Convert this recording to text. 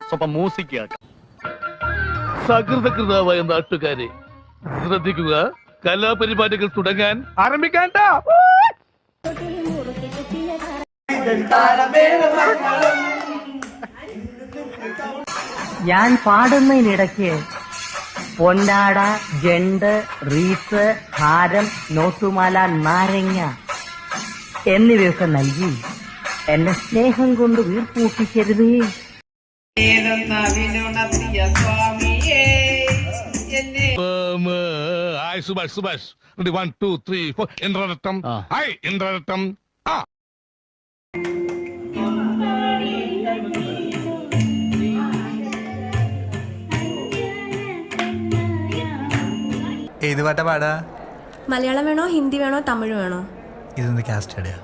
സ്വപ്പം music കേൾക്കാം. സകൃതകൃതാവായ നാട്ടുകാരെ ശ്രദ്ധിക്കുക, കലാപരിപാടികൾ തുടങ്ങാൻ ആരംഭിക്കാൻ. ഞാൻ പാടുന്നതിനിടയ്ക്ക് പൊന്നാട, ജണ്ട്, റീത്ത്, ഹാരം, നോട്ടുമാല, നാരങ്ങ എന്നിവയൊക്കെ നൽകി എന്നെ സ്നേഹം കൊണ്ട് വീർപ്പൂട്ടിക്കരുതേ. സുഭാഷ് സുഭാഷ് 1 2 3 4 ഇന്ദ്രരത്നം. ഹായ് ഇന്ദ്രരത്നം. ഏത് പാട്ടാ പാടാ? മലയാളം വേണോ, ഹിന്ദി വേണോ, തമിഴ് വേണോ? ഇതൊന്ന് കാസ്റ്റ് അടിയാ.